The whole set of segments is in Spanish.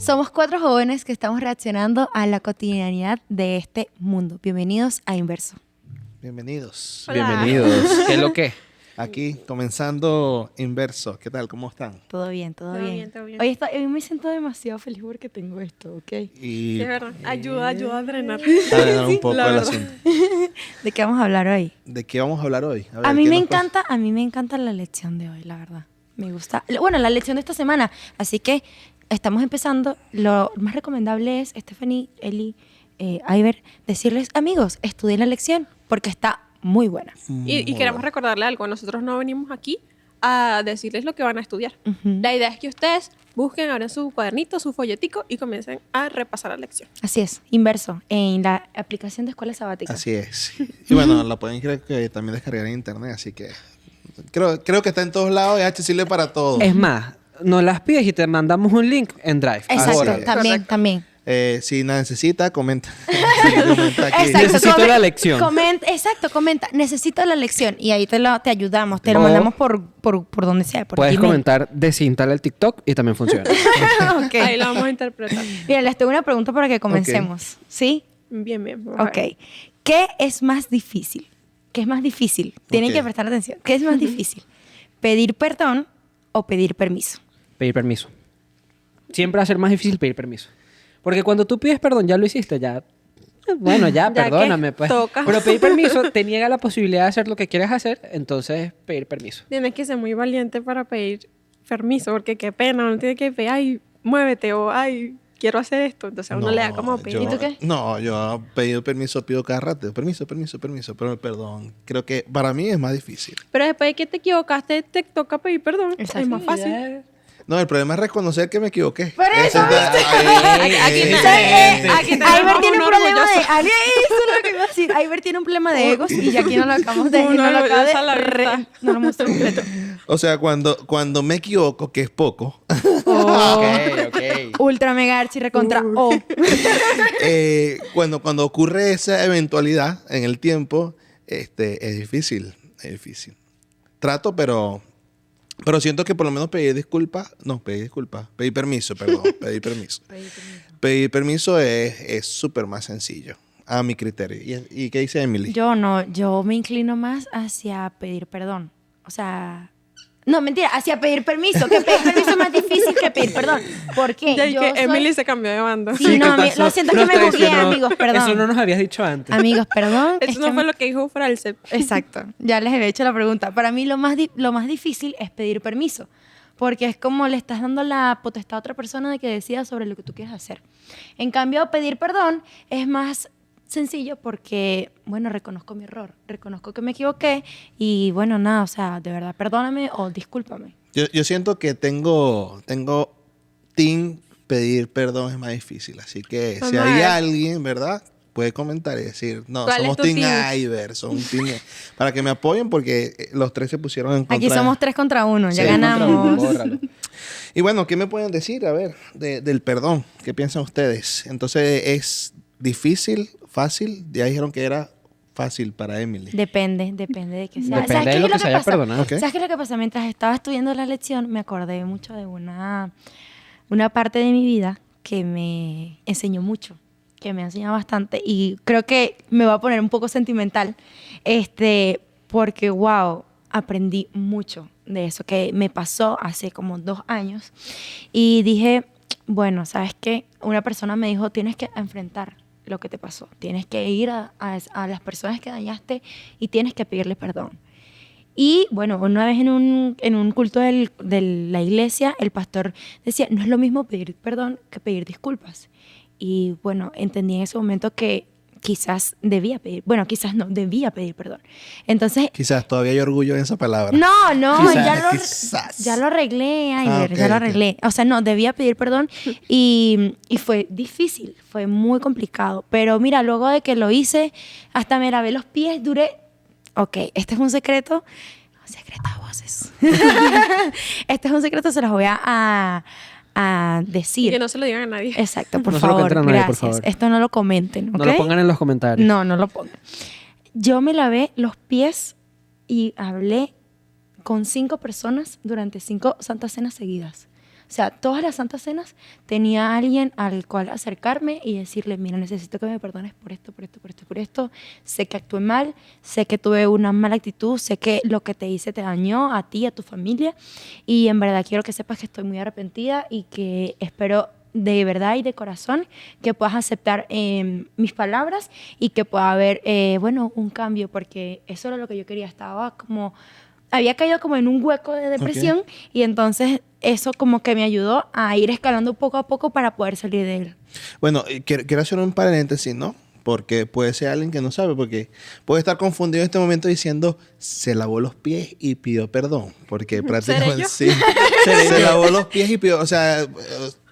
Somos 4 jóvenes que estamos reaccionando a la cotidianidad de este mundo. Bienvenidos a Inverso. Bienvenidos. Hola. Bienvenidos. ¿Qué es lo que? Aquí comenzando Inverso. ¿Qué tal? ¿Cómo están? Todo bien, todo Todo bien. bien, todo bien. Hoy me siento demasiado feliz porque tengo esto, ¿ok? Y Sí, es verdad. Ayuda a drenar. a drenar un poco la el verdad. asunto. ¿De qué vamos a hablar hoy? ¿De qué vamos a hablar hoy? ver, A mí ¿qué me nos puedes- encanta la lección de hoy, la verdad. Me gusta. Bueno, la lección de esta semana. Así que estamos empezando. Lo más recomendable es, Stephanie, Eli, Iver, decirles, amigos, estudien la lección porque está muy buena. Y queremos recordarle algo. Nosotros no venimos aquí a decirles lo que van a estudiar. Ujú. La idea es que ustedes busquen, abran su cuadernito, su folletico y comiencen a repasar la lección. Así es, Inverso, en la aplicación de Escuela Sabática. Así es. Y bueno, la pueden creo que también descargar en internet, así que creo que está en todos lados, es accesible para todos. Es más, nos las pides y te mandamos un link en Drive. Exacto, Ahora. también, Correcto. también. Si la necesita, comenta. Sí, comenta aquí. Exacto, Necesito la lección. Comenta, necesito la lección y ahí te ayudamos, te lo O- mandamos por donde sea, por Puedes Gmail. comentar, desinstala el TikTok y también funciona. Ok. Ahí lo vamos a interpretar. Mira, les tengo una pregunta para que comencemos, ¿sí? Bien, bien. vamos a Ok. ver. ¿Qué es más difícil? ¿Qué es más difícil? Tienen Ok. que prestar atención. ¿Qué es más difícil? ¿Pedir perdón o pedir permiso? Pedir permiso. Siempre va a ser más difícil pedir permiso. Porque cuando tú pides perdón, ya lo hiciste, ya... Bueno, ya, Ya que perdóname, pues. toca. Pero pedir permiso te niega la posibilidad de hacer lo que quieres hacer, entonces pedir permiso. Tienes que ser muy valiente para pedir permiso, porque qué pena, uno tiene que pedir, ay, muévete, o ay, quiero hacer esto. Entonces a uno le da como pena. ¿Y tú qué? No, yo pido permiso, pido cada rato. Permiso, pero perdón. Creo que para mí es más difícil. Pero después de que te equivocaste, te toca pedir perdón. Exacto. Es más fácil. No, el problema es reconocer que me equivoqué. Por eso, Aquí Iber tiene un problema de... orgulloso. Eso es lo que iba a decir. Iber tiene un problema de egos y ya aquí no lo acabamos de... Uno no lo acaba orgullosa a la de vista. no lo muestro completo. O sea, cuando me equivoco, que es poco, Ok. Ultra mega archi recontra O. cuando ocurre esa eventualidad en el tiempo, es difícil, es difícil. Trato, pero siento que por lo menos pedir permiso, perdón, pedir permiso. Pedir permiso es súper más sencillo, a mi criterio. ¿Y qué dice Emily? Yo no, yo me inclino más hacia pedir perdón. O sea... No, mentira, hacia pedir permiso. Que pedir permiso es más difícil que pedir perdón. ¿Por qué? Ya Yo que soy- Emily se cambió de banda. Sí, no, lo siento que me bugueé, amigos, perdón. Eso no nos habías dicho antes. Amigos, perdón. es Eso que no fue lo que dijo Fralce. Exacto, ya les había hecho la pregunta. Para mí lo más difícil es pedir permiso, porque es como le estás dando la potestad a otra persona de que decida sobre lo que tú quieres hacer. En cambio, pedir perdón es más sencillo porque, bueno, reconozco mi error, reconozco que me equivoqué y, bueno, nada, o sea, de verdad, perdóname o discúlpame. Yo siento que tengo team pedir perdón es más difícil. Así que si Vamos a hay ver. alguien, ¿verdad? Puede comentar y decir, no, ¿Cuál es somos tu team team? Iver, somos team... Para que me apoyen porque los tres se pusieron en contra. Aquí somos 3 contra 1, ya Sí, ganamos. Bórralo. Y bueno, ¿qué me pueden decir? A ver, del perdón. ¿Qué piensan ustedes? Entonces, ¿es difícil, fácil? Ya dijeron que era fácil para Emily. Depende de qué sea. Depende ¿Sabes de qué lo es que se haya pasa? perdonado. Ok. ¿Sabes qué es lo que pasa? Mientras estaba estudiando la lección, me acordé mucho de una parte de mi vida que me enseñó mucho, que me ha enseñado bastante y creo que me va a poner un poco sentimental, porque, wow, aprendí mucho de eso que me pasó hace como 2 años y dije, bueno, ¿sabes qué? Una persona me dijo, tienes que enfrentar lo que te pasó, tienes que ir a las personas que dañaste y tienes que pedirles perdón. Y bueno, una vez en un culto de la iglesia, el pastor decía, no es lo mismo pedir perdón que pedir disculpas. Y bueno, entendí en ese momento que quizás debía pedir perdón. Entonces, Quizás todavía hay orgullo en esa palabra. no, Quizás. ya lo arreglé, Iver, ok, ya lo ok. arreglé. O sea, no, debía pedir perdón y fue difícil, fue muy complicado. Pero mira, luego de que lo hice, hasta me lavé los pies, ok, este es un secreto a voces. Este es un secreto, se los voy a decir. Que no se lo digan a nadie. Exacto, por No se lo favor, cuenten a nadie, por gracias. favor. Esto no lo comenten, ¿ok? No lo pongan en los comentarios. No lo pongan. Yo me lavé los pies y hablé con 5 personas durante 5 santas cenas seguidas. O sea, todas las santas cenas tenía alguien al cual acercarme y decirle, mira, necesito que me perdones por esto, por esto, por esto, por esto. Sé que actué mal, sé que tuve una mala actitud, sé que lo que te hice te dañó a ti, a tu familia. Y en verdad quiero que sepas que estoy muy arrepentida y que espero de verdad y de corazón que puedas aceptar mis palabras y que pueda haber, bueno, un cambio, porque eso era lo que yo quería. Había caído como en un hueco de depresión y entonces eso como que me ayudó a ir escalando poco a poco para poder salir de él. Bueno, quiero hacer un paréntesis, ¿no? Porque puede ser alguien que no sabe, porque puede estar confundido en este momento diciendo, se lavó los pies y pidió perdón. Porque prácticamente sí, se lavó los pies y pidió, o sea,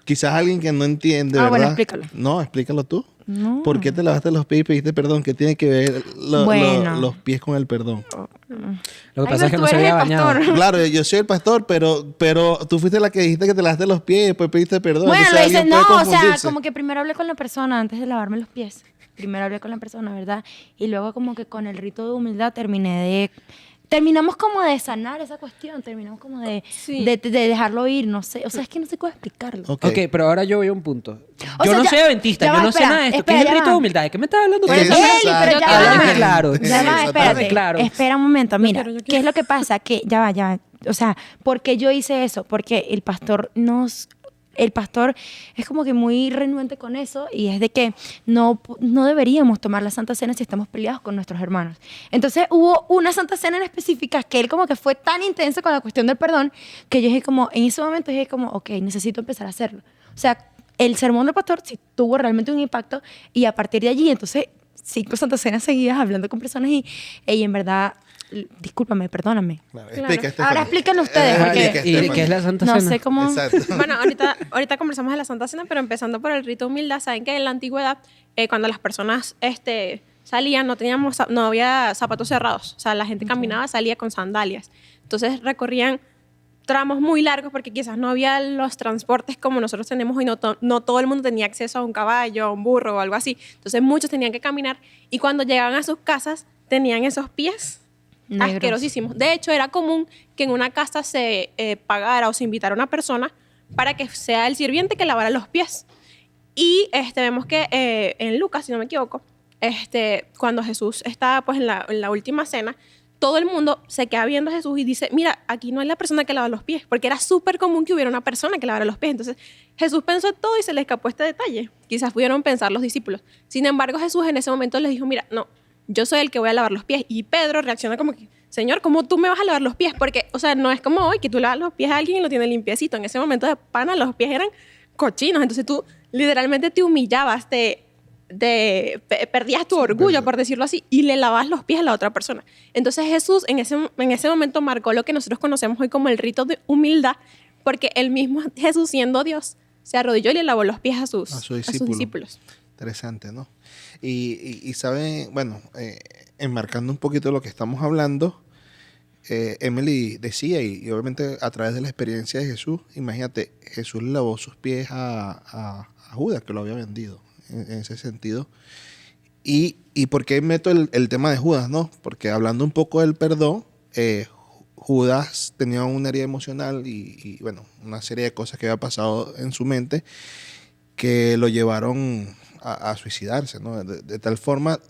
quizás alguien que no entiende, ¿verdad? Bueno, explícalo. No, explícalo tú. No. ¿Por qué te lavaste los pies y pediste perdón? ¿Qué tiene que ver Bueno. los pies con el perdón? Lo que Ay, pasa es que tú no se eres había el bañado. pastor. Claro, yo soy el pastor, pero tú fuiste la que dijiste que te lavaste los pies y después pediste perdón. Bueno, Entonces, lo hice, alguien no, puede o sea, confundirse. como que primero hablé con la persona antes de lavarme los pies. Primero hablé con la persona, ¿verdad? Y luego como que con el rito de humildad terminamos como de sanar esa cuestión, terminamos como de dejarlo ir, no sé, o sea, es que no sé cómo explicarlo. Ok. Ok, pero ahora yo voy a un punto. O Yo sea, no ya- soy adventista, ya yo va, no sé espera, nada de esto. espera, ¿Qué es ya el rito va. de humildad? ¿De qué me estás hablando? Pues, Eli, exacto. pero ya Háblame va. claro. Ya va, Exactamente. espérate. Claro. Espera un momento, mira, quiero, yo ¿qué quiero. es lo que pasa? Que ya va. O sea, ¿por qué yo hice eso? Porque el pastor es como que muy renuente con eso y es de que no deberíamos tomar la Santa Cena si estamos peleados con nuestros hermanos. Entonces hubo una Santa Cena en específica que él como que fue tan intenso con la cuestión del perdón que yo dije como, en ese momento dije como, ok, necesito empezar a hacerlo. O sea, el sermón del pastor sí tuvo realmente un impacto y a partir de allí, entonces, 5 Santas Cenas seguidas hablando con personas y en verdad, discúlpame, perdóname. Claro, Claro. explica, Estefany. Ahora explíquenlo ustedes, Explica, porque- ¿Y Estefany. qué es la Santa No Cena? sé cómo... Exacto. Bueno, ahorita conversamos de la Santa Cena, pero empezando por el rito de humildad, saben que en la antigüedad, cuando las personas salían, no había zapatos cerrados. O sea, la gente caminaba, salía con sandalias. Entonces recorrían tramos muy largos porque quizás no había los transportes como nosotros tenemos hoy, no todo el mundo tenía acceso a un caballo, a un burro o algo así. Entonces muchos tenían que caminar y cuando llegaban a sus casas tenían esos pies Negros. asquerosísimos. De hecho, era común que en una casa se pagara o se invitara a una persona para que sea el sirviente que lavara los pies. Y vemos que en Lucas, si no me equivoco, cuando Jesús está pues, en la última cena, todo el mundo se queda viendo a Jesús y dice, mira, aquí no hay la persona que lava los pies, porque era súper común que hubiera una persona que lavara los pies. Entonces Jesús pensó todo y se le escapó este detalle. Quizás pudieron pensar los discípulos. Sin embargo, Jesús en ese momento les dijo, mira, no, yo soy el que voy a lavar los pies. Y Pedro reacciona como que, Señor, ¿cómo tú me vas a lavar los pies? Porque, o sea, no es como hoy que tú lavas los pies a alguien y lo tiene limpiecito. En ese momento de pana los pies eran cochinos. Entonces tú literalmente te humillabas, perdías tu orgullo, por decirlo así, y le lavabas los pies a la otra persona. Entonces Jesús en ese momento marcó lo que nosotros conocemos hoy como el rito de humildad, porque el mismo Jesús, siendo Dios, se arrodilló y le lavó los pies a sus discípulos. Interesante, ¿no? Y saben, bueno, enmarcando un poquito lo que estamos hablando, Emily decía, y obviamente a través de la experiencia de Jesús, imagínate, Jesús le lavó sus pies a Judas, que lo había vendido, en ese sentido. ¿Y por qué meto el tema de Judas, no? Porque hablando un poco del perdón, Judas tenía una herida emocional y, bueno, una serie de cosas que había pasado en su mente que lo llevaron a suicidarse, ¿no? De tal forma,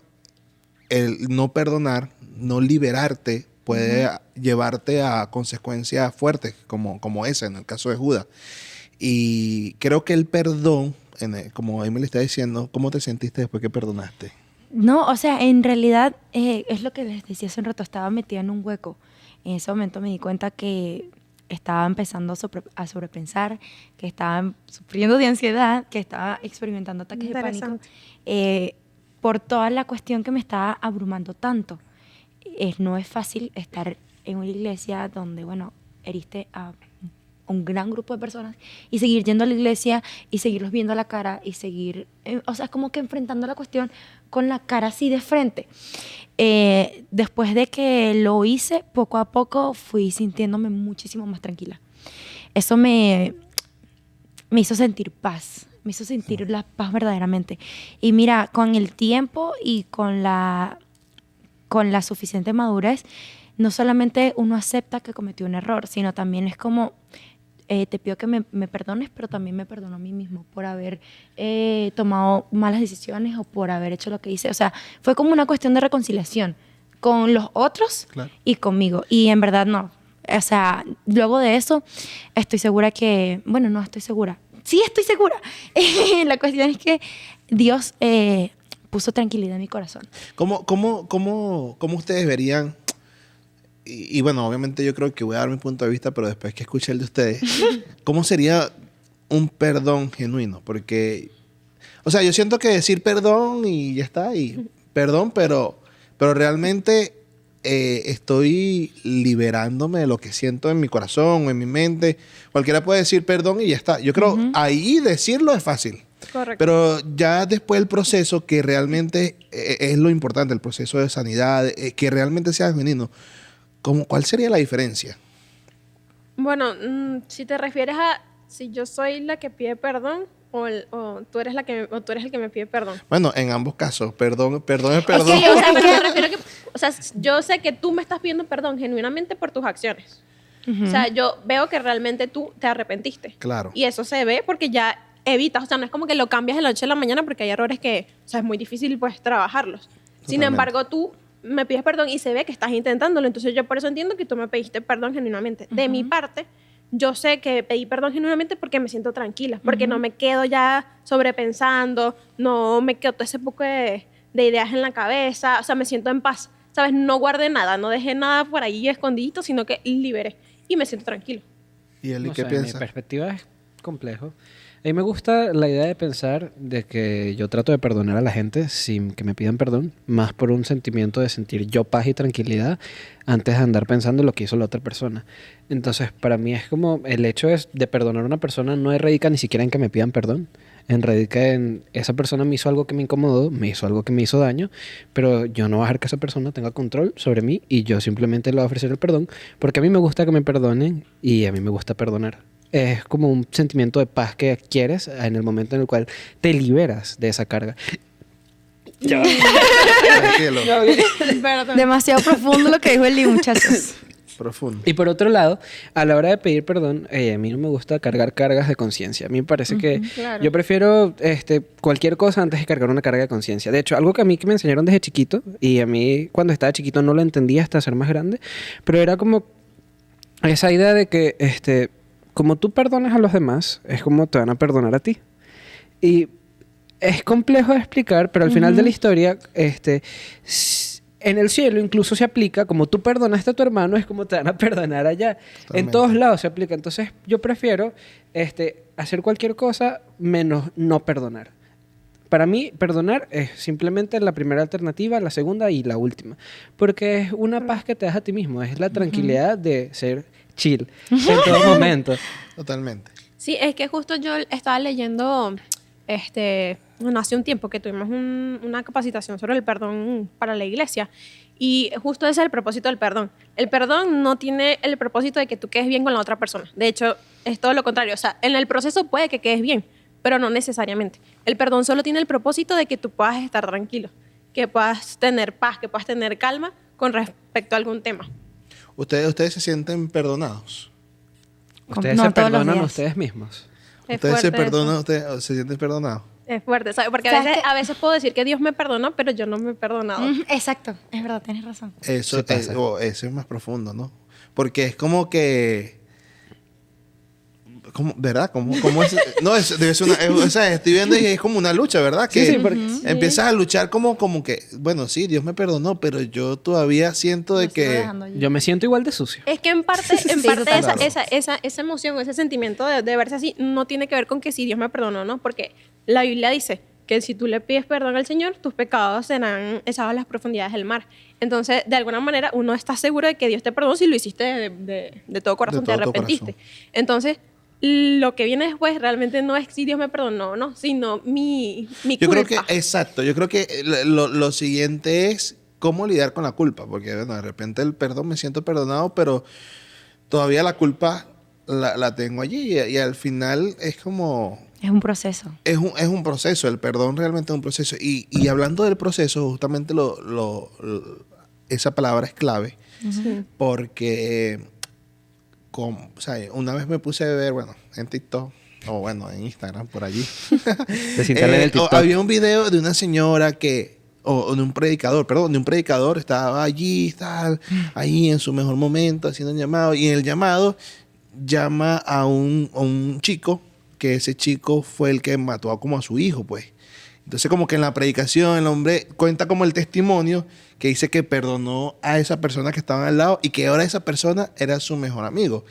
el no perdonar, no liberarte, puede llevarte a consecuencias fuertes, como esa en el caso de Judas. Y creo que el perdón, como Emily está diciendo, ¿cómo te sentiste después que perdonaste? No, o sea, en realidad es lo que les decía hace un rato, estaba metida en un hueco. En ese momento me di cuenta que estaba empezando a sobrepensar, que estaba sufriendo de ansiedad, que estaba experimentando ataques de pánico, por toda la cuestión que me estaba abrumando tanto. No es fácil estar en una iglesia donde, bueno, heriste a un gran grupo de personas y seguir yendo a la iglesia y seguirlos viendo a la cara y seguir, o sea, como que enfrentando la cuestión con la cara así de frente. Después de que lo hice, poco a poco fui sintiéndome muchísimo más tranquila. Eso me hizo sentir paz, me hizo sentir la paz verdaderamente. Y mira, con el tiempo y con la suficiente madurez, no solamente uno acepta que cometió un error, sino también es como te pido que me perdones, pero también me perdono a mí mismo por haber tomado malas decisiones o por haber hecho lo que hice. O sea, fue como una cuestión de reconciliación con los otros Claro. y conmigo. Y en verdad no. O sea, luego de eso, estoy segura que... Bueno, no estoy segura. Sí, estoy segura. La cuestión es que Dios puso tranquilidad en mi corazón. ¿Cómo ustedes verían? Y bueno, obviamente yo creo que voy a dar mi punto de vista, pero después que escuche el de ustedes, ¿cómo sería un perdón genuino? Porque, o sea, yo siento que decir perdón y ya está, y perdón, pero realmente estoy liberándome de lo que siento en mi corazón o en mi mente. Cualquiera puede decir perdón y ya está. Yo creo ahí decirlo es fácil. Correcto. Pero ya después el proceso que realmente es lo importante, el proceso de sanidad, que realmente sea genuino, ¿cuál sería la diferencia? Bueno, si te refieres a si yo soy la que pide perdón o tú eres tú eres el que me pide perdón. Bueno, en ambos casos, perdón es perdón. Sí, o sea, pero me refiero a que, o sea, yo sé que tú me estás pidiendo perdón genuinamente por tus acciones. O sea, yo veo que realmente tú te arrepentiste. Claro. Y eso se ve porque ya evitas, o sea, no es como que lo cambias de la noche a la mañana porque hay errores que, o sea, es muy difícil pues trabajarlos. Sin Totalmente. embargo, tú me pides perdón y se ve que estás intentándolo. Entonces yo por eso entiendo que tú me pediste perdón genuinamente. De mi parte, yo sé que pedí perdón genuinamente porque me siento tranquila, porque no me quedo ya sobrepensando, no me quedo todo ese poco de ideas en la cabeza, o sea, me siento en paz, ¿sabes? No guardé nada, no dejé nada por ahí escondidito, sino que liberé y me siento tranquilo. ¿Y Eli No qué sé, piensa? Mi perspectiva es complejo. A mí me gusta la idea de pensar de que yo trato de perdonar a la gente sin que me pidan perdón, más por un sentimiento de sentir yo paz y tranquilidad antes de andar pensando en lo que hizo la otra persona. Entonces, para mí es como el hecho de perdonar a una persona no radica ni siquiera en que me pidan perdón. Radica en esa persona me hizo algo que me incomodó, me hizo algo que me hizo daño, pero yo no voy a dejar que esa persona tenga control sobre mí y yo simplemente le voy a ofrecer el perdón porque a mí me gusta que me perdonen y a mí me gusta perdonar. Es como un sentimiento de paz que adquieres en el momento en el cual te liberas de esa carga. Tranquilo. Demasiado profundo lo que dijo Eli, muchachos. Profundo. Y por otro lado, a la hora de pedir perdón, a mí no me gusta cargar cargas de conciencia. A mí me parece que claro. yo prefiero cualquier cosa antes de cargar una carga de conciencia. De hecho, algo que a mí que me enseñaron desde chiquito, y a mí cuando estaba chiquito no lo entendía hasta ser más grande, pero era como esa idea de que como tú perdonas a los demás, es como te van a perdonar a ti. Y es complejo de explicar, pero al final de la historia, en el cielo incluso se aplica, como tú perdonaste a tu hermano, es como te van a perdonar allá. Totalmente. En todos lados se aplica. Entonces yo prefiero hacer cualquier cosa menos no perdonar. Para mí, perdonar es simplemente la primera alternativa, la segunda y la última. Porque es una paz que te das a ti mismo. Es la tranquilidad de ser chill en todo momento. Totalmente. Sí, es que justo yo estaba leyendo, bueno, hace un tiempo que tuvimos una capacitación sobre el perdón para la iglesia y justo ese es el propósito del perdón. El perdón no tiene el propósito de que tú quedes bien con la otra persona. De hecho, es todo lo contrario. O sea, en el proceso puede que quedes bien, pero no necesariamente. El perdón solo tiene el propósito de que tú puedas estar tranquilo, que puedas tener paz, que puedas tener calma con respecto a algún tema. ¿Ustedes se sienten perdonados? Ustedes No, se todos los perdonan a días. ustedes mismos. Es ¿Ustedes se fuerte eso. perdonan? ¿Ustedes se sienten perdonados? Es fuerte, ¿sabes? Porque ¿Sabes a veces puedo decir que Dios me perdonó, pero yo no me he perdonado. Exacto, es verdad, tienes razón. Eso, Sí pasa. eso es más profundo, ¿no? Porque es como que... ¿Verdad? ¿Cómo es? No, debe ser o sea, estoy viendo y es como una lucha, ¿verdad? Que Sí, porque- empiezas a luchar como que, bueno, sí, Dios me perdonó, pero yo todavía siento de Lo sigo que... dejando allí. Yo me siento igual de sucio. Es que en parte total. esa emoción, ese sentimiento de verse así, no tiene que ver con que si Dios me perdonó o no, porque la Biblia dice que si tú le pides perdón al Señor, tus pecados serán echados a las profundidades del mar. Entonces, de alguna manera, uno está seguro de que Dios te perdonó si lo hiciste de todo corazón, De te todo tu arrepentiste. corazón. Entonces, lo que viene después realmente no es si Dios me perdonó o no, sino mi Yo culpa. creo que, exacto, yo creo que lo siguiente es cómo lidiar con la culpa, porque bueno, de repente el perdón, me siento perdonado, pero todavía la culpa la tengo allí y al final es como... Es un proceso. Es un proceso, el perdón realmente es un proceso. Y hablando del proceso, justamente esa palabra es clave, Sí. porque o sea, una vez me puse a ver, bueno, en TikTok, o bueno, en Instagram, por allí. Desinstalen el TikTok. Había un video de una señora o de un predicador, estaba allí, tal, ahí en su mejor momento, haciendo un llamado, y en el llamado llama a un chico, que ese chico fue el que mató como a su hijo, pues. Entonces, como que en la predicación, el hombre cuenta como el testimonio que dice que perdonó a esa persona que estaba al lado y que ahora esa persona era su mejor amigo.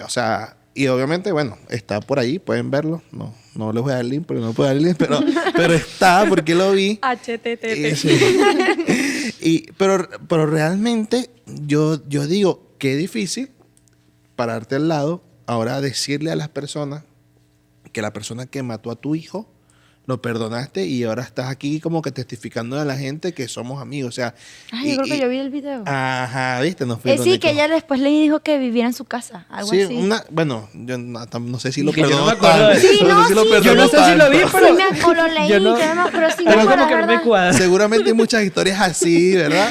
O sea, y obviamente, bueno, está por ahí, pueden verlo. No les voy a dar el link porque no puedo dar el link, pero está porque lo vi. HTTP. Pero realmente yo digo, qué difícil pararte al lado, ahora decirle a las personas que la persona que mató a tu hijo lo perdonaste y ahora estás aquí como que testificando a la gente que somos amigos. O sea, Ay, yo creo que yo vi el video. Ajá, ¿viste? No fue Sí, que ella después le dijo que viviera en su casa, algo sí, así. bueno, yo no sé si lo Que yo no perdonó me acuerdo de tanto. eso. Sí, no, sí, yo no sé si lo vi, tanto. pero... O lo leí, yo no- pero sí me Pero acuerdo, como que no me ¿verdad? cuadra. Seguramente hay muchas historias así, ¿verdad?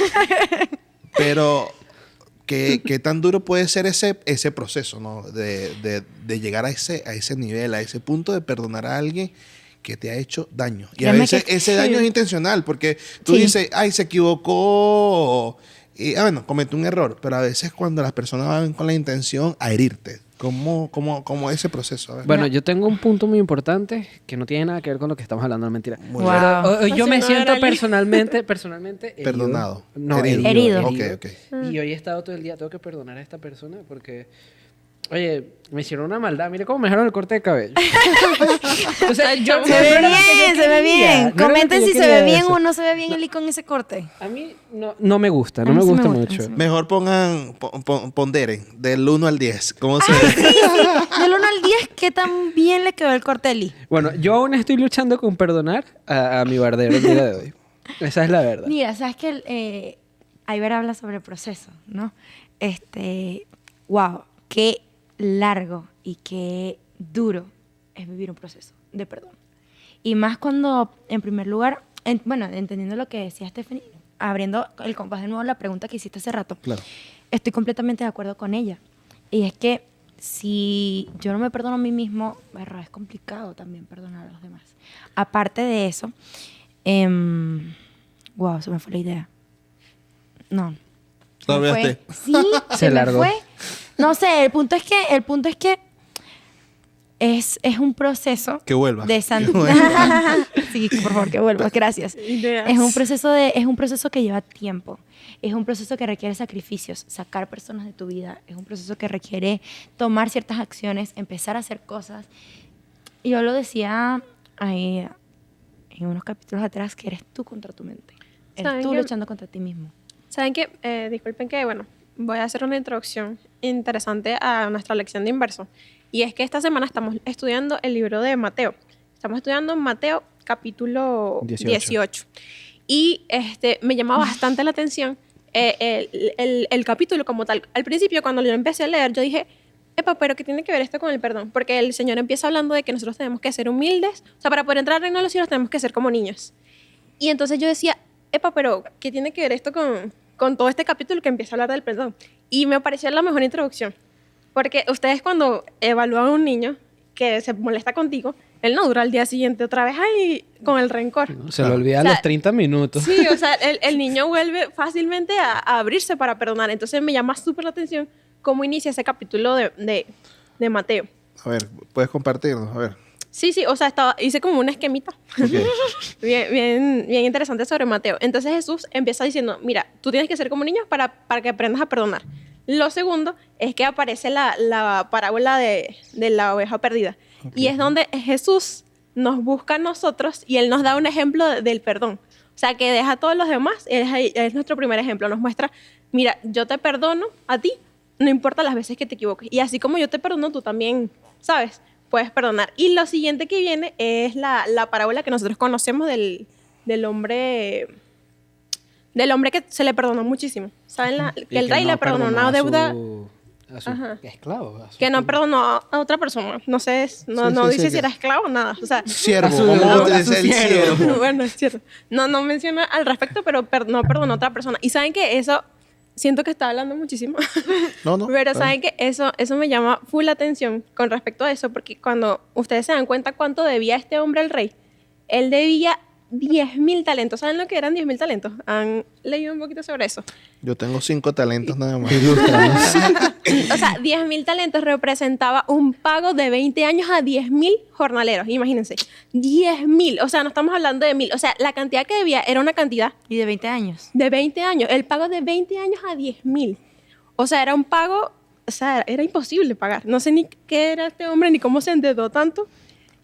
Pero ¿qué tan duro puede ser ese proceso, ¿no? De llegar a ese nivel, a ese punto de perdonar a alguien que te ha hecho daño. Y a Créeme veces que ese sí. daño es intencional, porque tú Sí. dices, ay, se equivocó. Y, bueno, cometió un error. Pero a veces cuando las personas van con la intención a herirte, ¿cómo ese proceso? A ver. Bueno, yo tengo un punto muy importante que no tiene nada que ver con lo que estamos hablando, no mentira. Muy Wow. bien. Yo me Pues si no siento era personalmente herido. Perdonado. No, Herido. Ok. Y hoy he estado todo el día, tengo que perdonar a esta persona porque, oye, me hicieron una maldad. Mire cómo me dejaron el corte de cabello. O sea, yo, Se ve bien, se ve bien. Comenten si se ve bien o o no se ve bien el con ese corte. A mí no me gusta, no A mí me sí me gusta gusta, mucho. a mí sí me Mejor ponderen del 1 al 10. ¿Cómo se ve? Del 1 al 10, ¿qué tan bien le quedó el corte de Lee? Bueno, yo aún estoy luchando con perdonar a mi bardero el día de hoy. Esa es la verdad. Mira, sabes que Ayber habla sobre el proceso, ¿no? Wow, qué largo y qué duro es vivir un proceso de perdón. Y más cuando, en primer lugar, entendiendo lo que decía Stephanie, abriendo el compás de nuevo la pregunta que hiciste hace rato, Claro. estoy completamente de acuerdo con ella. Y es que si yo no me perdono a mí mismo, es complicado también perdonar a los demás. Aparte de eso, wow, se me fue la idea. No. ¿Te Se me olvidaste? fue. Sí, se me largó. fue. No sé, el punto es que es un proceso Que vuelva. de Que vuelva. Sí, por favor, que vuelvas, gracias. Ideas. Es un proceso que lleva tiempo. Es un proceso que requiere sacrificios, sacar personas de tu vida. Es un proceso que requiere tomar ciertas acciones, empezar a hacer cosas. Y yo lo decía ahí, en unos capítulos atrás, que eres tú contra tu mente. Eres ¿Saben tú qué? luchando contra ti mismo. Saben que, disculpen que, bueno, voy a hacer una introducción interesante a nuestra lección de inverso. Y es que esta semana estamos estudiando el libro de Mateo. Estamos estudiando Mateo capítulo 18. Y me llama bastante la atención el capítulo como tal. Al principio, cuando yo empecé a leer, yo dije, epa, pero ¿qué tiene que ver esto con el perdón? Porque el Señor empieza hablando de que nosotros tenemos que ser humildes. O sea, para poder entrar al reino de los cielos tenemos que ser como niños. Y entonces yo decía, epa, pero ¿qué tiene que ver esto con todo este capítulo que empieza a hablar del perdón? Y me pareció la mejor introducción. Porque ustedes cuando evalúan a un niño que se molesta contigo, él no dura al día siguiente otra vez ahí con el rencor. Se lo olvida O sea, a los 30 minutos. Sí, o sea, el niño vuelve fácilmente a abrirse para perdonar. Entonces me llama súper la atención cómo inicia ese capítulo de Mateo. A ver, puedes compartirnos, a ver. Sí, o sea, hice como una esquemita Ok. bien interesante sobre Mateo. Entonces Jesús empieza diciendo, mira, tú tienes que ser como niños para que aprendas a perdonar. Lo segundo es que aparece la parábola de la oveja perdida. Ok. Y es donde Jesús nos busca a nosotros y Él nos da un ejemplo del perdón. O sea, que deja a todos los demás, es nuestro primer ejemplo. Nos muestra, mira, yo te perdono a ti, no importa las veces que te equivoques. Y así como yo te perdono, tú también, ¿sabes? Puedes perdonar. Y lo siguiente que viene es la parábola que nosotros conocemos del hombre que se le perdonó muchísimo. ¿Saben? Que el rey le perdonó una deuda A su Ajá. esclavo. a su- que no perdonó a otra persona. No sé, no Sí, dice sí, si que- era esclavo o nada. O sea, Siervo, A su vamos a deudor, a utilizar su el siervo. siervo. bueno, es cierto. No menciona al respecto, pero no perdonó a otra persona. Y saben que eso siento que está hablando muchísimo. No, no. Pero está saben bien. que eso me llama full la atención con respecto a eso, porque cuando ustedes se dan cuenta cuánto debía este hombre al rey, él debía 10.000 talentos. ¿Saben lo que eran 10.000 talentos? ¿Han leído un poquito sobre eso? Yo tengo 5 talentos nada más. O sea, 10.000 talentos representaba un pago de 20 años a 10.000 jornaleros. Imagínense, 10.000. O sea, no estamos hablando de 1.000. O sea, la cantidad que debía era una cantidad Y de 20 años. de 20 años. El pago de 20 años a 10.000. O sea, era un pago, o sea, era imposible pagar. No sé ni qué era este hombre ni cómo se endeudó tanto.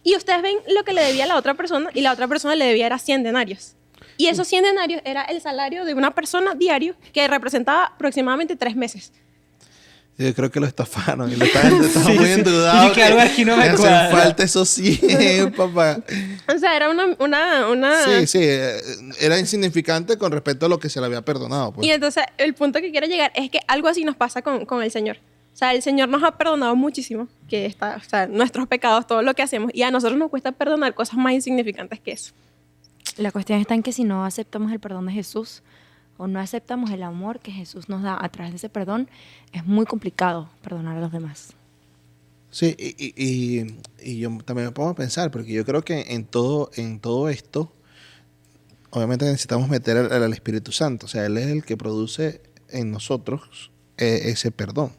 Y ustedes ven lo que le debía a la otra persona y la otra persona le debía era 100 denarios. Y esos 100 denarios era el salario de una persona diario que representaba aproximadamente 3 meses. Yo creo que lo estafaron y lo estaban muy endeudado. Y que algo aquí no me hacen cuadra. falta esos 100, papá. O sea, era una... Sí, sí, era insignificante con respecto a lo que se le había perdonado. Pues. Y entonces el punto que quiero llegar es que algo así nos pasa con el Señor. O sea, el Señor nos ha perdonado muchísimo, que está, o sea, nuestros pecados, todo lo que hacemos, y a nosotros nos cuesta perdonar cosas más insignificantes que eso. La cuestión está en que si no aceptamos el perdón de Jesús o no aceptamos el amor que Jesús nos da a través de ese perdón, es muy complicado perdonar a los demás. Sí, y yo también me pongo a pensar, porque yo creo que en todo esto, obviamente necesitamos meter al Espíritu Santo. O sea, Él es el que produce en nosotros ese perdón.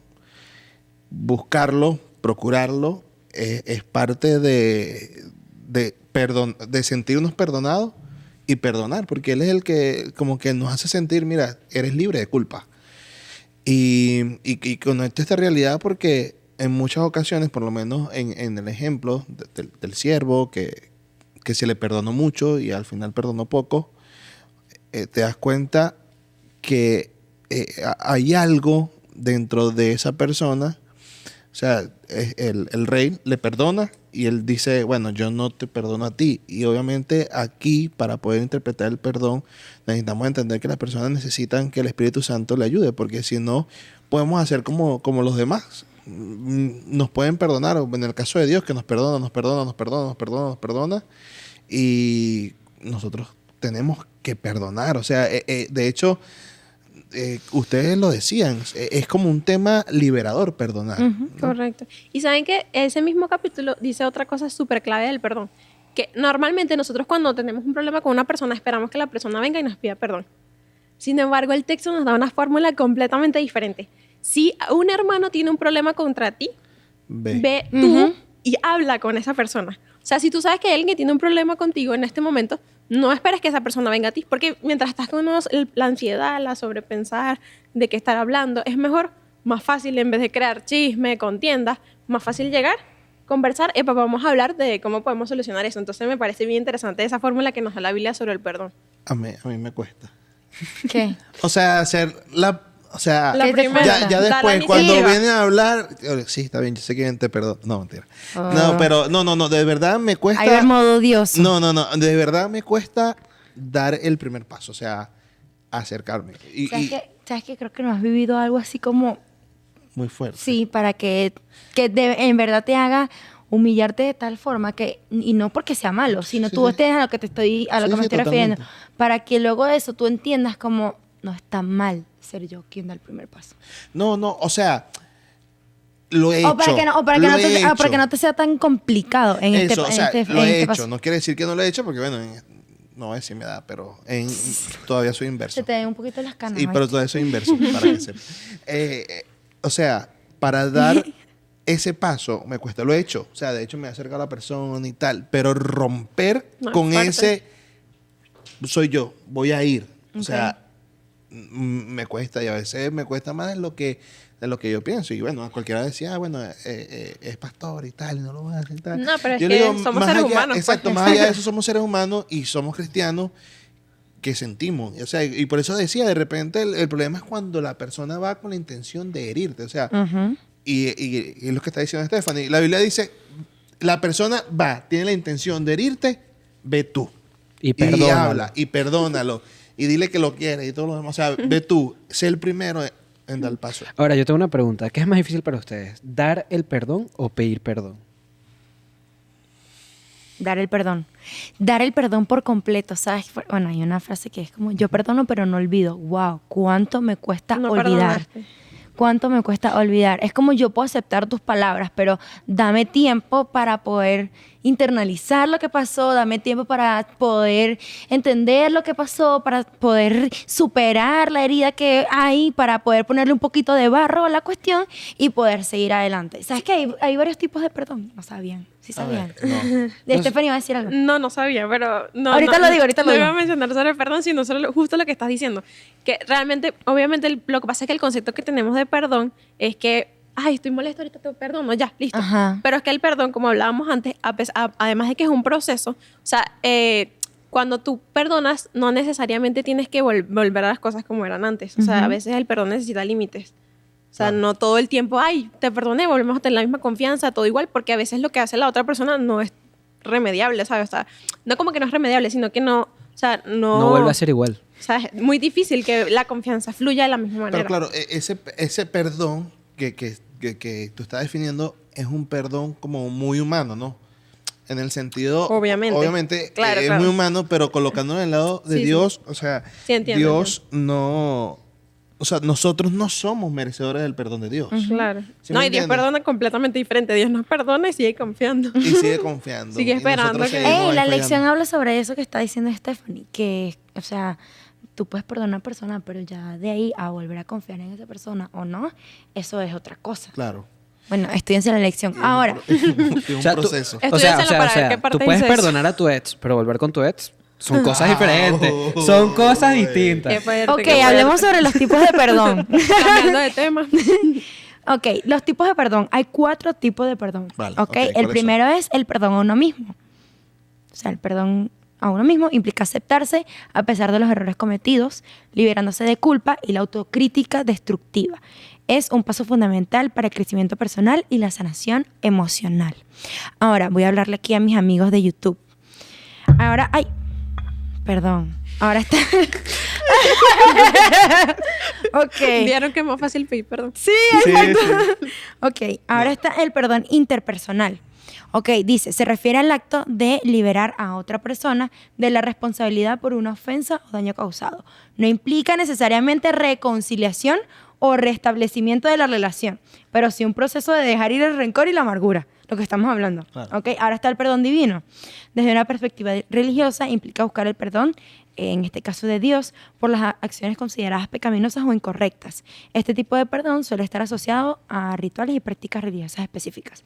Buscarlo, procurarlo, es parte de sentirnos perdonados y perdonar, porque Él es el que como que nos hace sentir, mira, eres libre de culpa. Y conecto esta realidad porque en muchas ocasiones, por lo menos en el ejemplo del siervo que se le perdonó mucho y al final perdonó poco, te das cuenta que hay algo dentro de esa persona. O sea, el rey le perdona y él dice, bueno, yo no te perdono a ti. Y obviamente aquí, para poder interpretar el perdón, necesitamos entender que las personas necesitan que el Espíritu Santo le ayude, porque si no, podemos hacer como los demás. Nos pueden perdonar, o en el caso de Dios, que nos perdona, y nosotros tenemos que perdonar. O sea, de hecho, ustedes lo decían, es como un tema liberador perdonar. Ujú, ¿no? correcto. Y saben que ese mismo capítulo dice otra cosa súper clave del perdón, que normalmente nosotros cuando tenemos un problema con una persona esperamos que la persona venga y nos pida perdón. Sin embargo, el texto nos da una fórmula completamente diferente. Si un hermano tiene un problema contra ti, ve tú y habla con esa persona. O sea, si tú sabes que hay alguien que tiene un problema contigo en este momento, no esperes que esa persona venga a ti, porque mientras estás con la ansiedad, la sobrepensar de qué estar hablando, es mejor, más fácil, en vez de crear chisme, contiendas, más fácil llegar, conversar, vamos a hablar de cómo podemos solucionar eso. Entonces me parece bien interesante esa fórmula que nos da la Biblia sobre el perdón. A mí me cuesta. ¿Qué? O sea, hacer la... O sea, La ¿Qué te primera, cuesta? ya da la después, cuando iniciativa. viene a hablar... Sí, está bien, yo sé que bien te perdono. No, mentira. Oh. No, pero... No, de verdad me cuesta... Hay ver modo Dios. No, de verdad me cuesta dar el primer paso. O sea, acercarme. ¿Sabes qué? Creo que no has vivido algo así como... Muy fuerte. Sí, para que en verdad te haga humillarte de tal forma que, y no porque sea malo, sino Sí, tú sí. estés a lo que me estoy refiriendo, Totalmente. para que luego de eso tú entiendas como no está mal ser yo quien da el primer paso. No, o sea... Lo he hecho. O para que no te sea tan complicado en Eso, o sea, lo he hecho. paso. No quiere decir que no lo he hecho porque, bueno, no es si me da, pero todavía soy inverso. Se te ven un poquito las canas. Y pero todavía soy inverso, para que sepa. O sea, para dar ese paso me cuesta. Lo he hecho. O sea, de hecho me acerca a la persona y tal. Pero romper No, con fuerte. ese soy yo, voy a ir. O Ok. sea, me cuesta y a veces me cuesta más de lo que yo pienso. Y bueno, cualquiera decía, bueno, es pastor y tal, y no lo va a hacer y tal. No, pero es Yo que le digo, somos más seres allá- humanos, pues. Exacto, más allá de eso somos seres humanos y somos cristianos que sentimos. O sea, y por eso decía, de repente el problema es cuando la persona va con la intención de herirte. O sea, Ujú. y es lo que está diciendo Stephanie. La Biblia dice, la persona tiene la intención de herirte, ve tú. Y perdónalo. habla, y perdónalo. Y dile que lo quieres y todo lo demás. O sea, ve tú, sé el primero en dar el paso. Ahora, yo tengo una pregunta. ¿Qué es más difícil para ustedes? ¿Dar el perdón o pedir perdón? dar el perdón. Dar el perdón por completo, ¿sabes? Bueno, hay una frase que es como, yo perdono pero no olvido. Wow, ¿cuánto me cuesta No olvidar? perdonaste. ¿Cuánto me cuesta olvidar? Es como yo puedo aceptar tus palabras, pero dame tiempo para poder internalizar lo que pasó, dame tiempo para poder entender lo que pasó, para poder superar la herida que hay, para poder ponerle un poquito de barro a la cuestión y poder seguir adelante. ¿Sabes que hay varios tipos de perdón? No sabían. Sí A sabían. ver, no. De Stephanie va a decir algo. No sabía, pero no. Ahorita lo digo, ahorita lo no digo. iba a mencionar sobre el perdón, sino sobre justo lo que estás diciendo. Que realmente, obviamente, lo que pasa es que el concepto que tenemos de perdón es que, ay, estoy molesto, ahorita te perdono, ya, listo. Ajá. Pero es que el perdón, como hablábamos antes, además de que es un proceso, o sea, cuando tú perdonas, no necesariamente tienes que volver a las cosas como eran antes. O sea, a veces el perdón necesita límites. O sea, Claro. no todo el tiempo, ay, te perdoné, volvemos a tener la misma confianza, todo igual, porque a veces lo que hace la otra persona no es remediable, ¿sabes? O sea, no como que no es remediable, sino que no, o sea, No vuelve a ser igual. O sea, es muy difícil que la confianza fluya de la misma manera. Pero claro, ese perdón que tú estás definiendo es un perdón como muy humano, ¿no? En el sentido... Obviamente. Claro, es claro. muy humano, pero colocándolo en el lado de Sí, sí. Dios, o sea, Sí, entiendo, Dios no... O sea, nosotros no somos merecedores del perdón de Dios. Claro. ¿Sí No, me y Dios entiendes? perdona completamente diferente. Dios nos perdona y sigue confiando. Y sigue confiando. Sigue Y esperando nosotros que- seguimos La ahí lección fallando. habla sobre eso que está diciendo Stephanie, que, o sea, tú puedes perdonar a una persona, pero ya de ahí a volver a confiar en esa persona o no, eso es otra cosa. Claro. Bueno, estudiense la lección. Ahora, Es un O sea, tú- proceso. Estudiárselo para ver qué parte tú puedes dice eso. perdonar a tu ex, pero volver con tu ex son cosas diferentes. Son cosas Uy. Qué distintas. fuerte, ok, qué fuerte. hablemos sobre los tipos de perdón. Cambiando de tema. Ok, los tipos de perdón. Hay 4 tipos de perdón. Vale, ok, ok, ¿cuáles el primero es el perdón a uno mismo. O sea, el perdón a uno mismo implica aceptarse a pesar de los errores cometidos, liberándose de culpa y la autocrítica destructiva. Es un paso fundamental para el crecimiento personal y la sanación emocional. Ahora, voy a hablarle aquí a mis amigos de YouTube. Ahora, ay, perdón. Ahora está... ok. Vieron que es más fácil pedir perdón. Sí, Ok, ahora está el perdón interpersonal. Ok, dice, se refiere al acto de liberar a otra persona de la responsabilidad por una ofensa o daño causado. No implica necesariamente reconciliación o restablecimiento de la relación, pero sí un proceso de dejar ir el rencor y la amargura, lo que estamos hablando. Claro. Ok, ahora está el perdón divino. Desde una perspectiva religiosa implica buscar el perdón, en este caso de Dios, por las acciones consideradas pecaminosas o incorrectas. Este tipo de perdón suele estar asociado a rituales y prácticas religiosas específicas.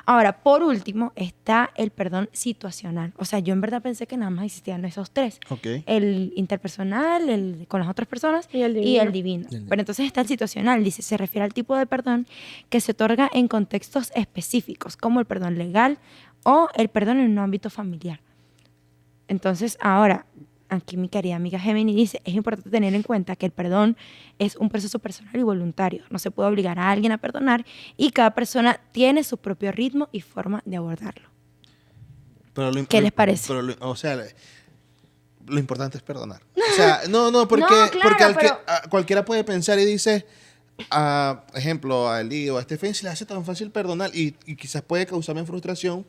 Ahora, por último, está el perdón situacional. O sea, yo en verdad pensé que nada más existían esos 3. Ok. El interpersonal, el con las otras personas Y el y el divino. divino. Pero entonces está el situacional, dice, se refiere al tipo de perdón que se otorga en contextos específicos, como el perdón legal o el perdón en un ámbito familiar. Entonces, ahora, aquí mi querida amiga Gemini dice, es importante tener en cuenta que el perdón es un proceso personal y voluntario. No se puede obligar a alguien a perdonar y cada persona tiene su propio ritmo y forma de abordarlo. Pero ¿Qué les parece? Pero o sea, lo importante es perdonar. O sea, no, porque, No, claro, porque pero- cualquiera puede pensar y dice, ejemplo, a Eli o a Stephen se le hace tan fácil perdonar y quizás puede causarme frustración